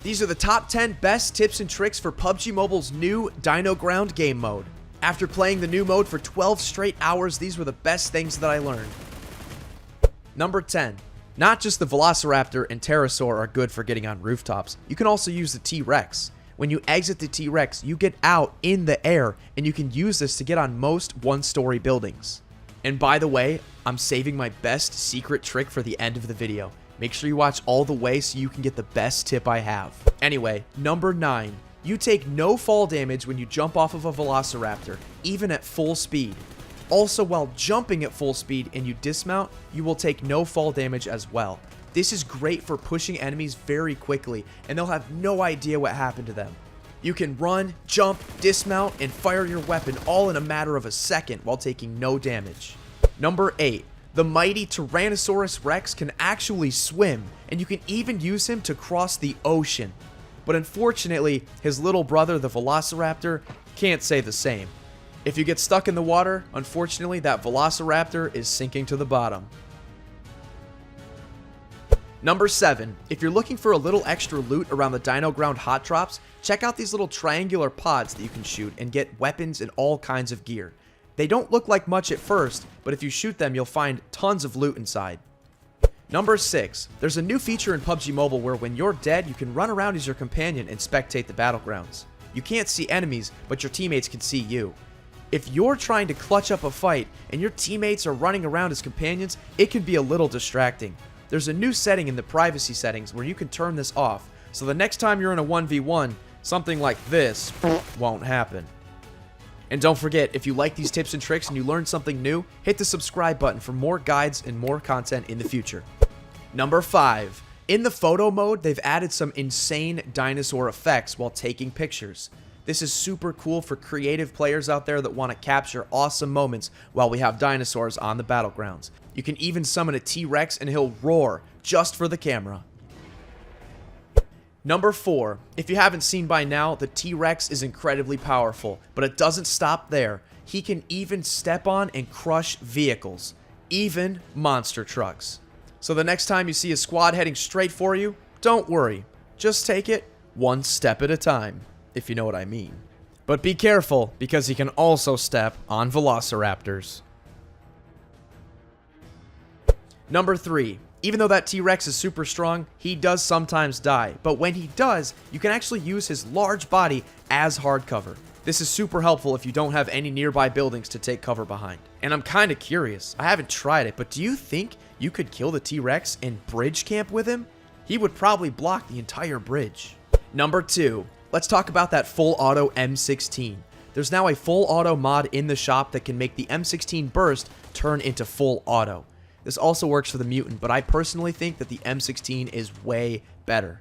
These are the top 10 best tips and tricks for PUBG Mobile's new Dino Ground game mode. After playing the new mode for 12 straight hours, these were the best things that I learned. Number 10. Not just the Velociraptor and Pterosaur are good for getting on rooftops. You can also use the T-Rex. When you exit the T-Rex, you get out in the air, and you can use this to get on most one-story buildings. And by the way, I'm saving my best secret trick for the end of the video. Make sure you watch all the way so you can get the best tip I have. Anyway, number 9. You take no fall damage when you jump off of a Velociraptor, even at full speed. Also, while jumping at full speed and you dismount, you will take no fall damage as well. This is great for pushing enemies very quickly, and they'll have no idea what happened to them. You can run, jump, dismount, and fire your weapon all in a matter of a second while taking no damage. Number 8. The mighty Tyrannosaurus Rex can actually swim, and you can even use him to cross the ocean. But unfortunately, his little brother, the Velociraptor, can't say the same. If you get stuck in the water, unfortunately, that Velociraptor is sinking to the bottom. Number 7. If you're looking for a little extra loot around the Dino Ground hot drops, check out these little triangular pods that you can shoot and get weapons and all kinds of gear. They don't look like much at first, but if you shoot them, you'll find tons of loot inside. Number 6. There's a new feature in PUBG Mobile where when you're dead, you can run around as your companion and spectate the battlegrounds. You can't see enemies, but your teammates can see you. If you're trying to clutch up a fight and your teammates are running around as companions, it can be a little distracting. There's a new setting in the privacy settings where you can turn this off, so the next time you're in a 1v1, something like this won't happen. And don't forget, if you like these tips and tricks and you learned something new, hit the subscribe button for more guides and more content in the future. Number 5. In the photo mode, they've added some insane dinosaur effects while taking pictures. This is super cool for creative players out there that want to capture awesome moments while we have dinosaurs on the battlegrounds. You can even summon a T-Rex and he'll roar just for the camera. Number 4. If you haven't seen by now, the T-Rex is incredibly powerful, but it doesn't stop there. He can even step on and crush vehicles, even monster trucks. So the next time you see a squad heading straight for you, don't worry. Just take it one step at a time, if you know what I mean. But be careful, because he can also step on Velociraptors. Number 3. Even though that T-Rex is super strong, he does sometimes die. But when he does, you can actually use his large body as hard cover. This is super helpful if you don't have any nearby buildings to take cover behind. And I'm kind of curious, I haven't tried it, but do you think you could kill the T-Rex and bridge camp with him? He would probably block the entire bridge. Number 2. Let's talk about that full auto M16. There's now a full auto mod in the shop that can make the M16 burst turn into full auto. This also works for the mutant, but I personally think that the M16 is way better.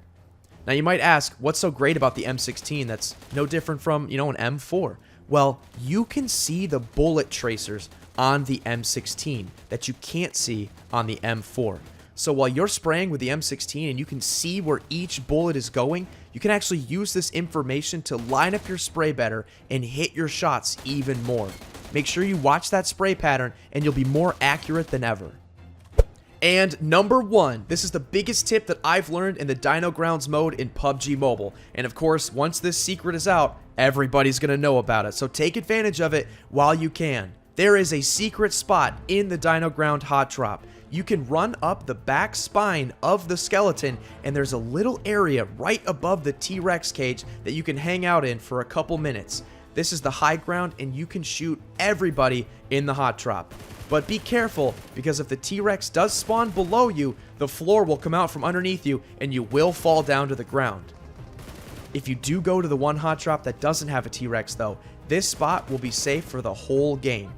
Now you might ask, what's so great about the M16 that's no different from, an M4? Well, you can see the bullet tracers on the M16 that you can't see on the M4. So while you're spraying with the M16 and you can see where each bullet is going, you can actually use this information to line up your spray better and hit your shots even more. Make sure you watch that spray pattern and you'll be more accurate than ever. And number 1, this is the biggest tip that I've learned in the Dino Grounds mode in PUBG Mobile. And of course, once this secret is out, everybody's going to know about it. So take advantage of it while you can. There is a secret spot in the Dino Ground hot drop. You can run up the back spine of the skeleton, and there's a little area right above the T-Rex cage that you can hang out in for a couple minutes. This is the high ground, and you can shoot everybody in the hot drop. But be careful, because if the T-Rex does spawn below you, the floor will come out from underneath you, and you will fall down to the ground. If you do go to the one hot drop that doesn't have a T-Rex though, this spot will be safe for the whole game.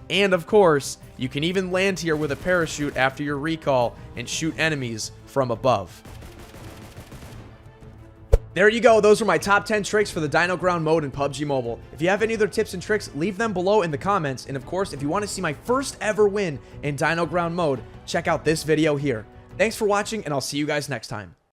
And of course, you can even land here with a parachute after your recall and shoot enemies from above. There you go, those were my top 10 tricks for the Dino Ground mode in PUBG Mobile. If you have any other tips and tricks, leave them below in the comments. And of course, if you want to see my first ever win in Dino Ground mode, check out this video here. Thanks for watching, and I'll see you guys next time.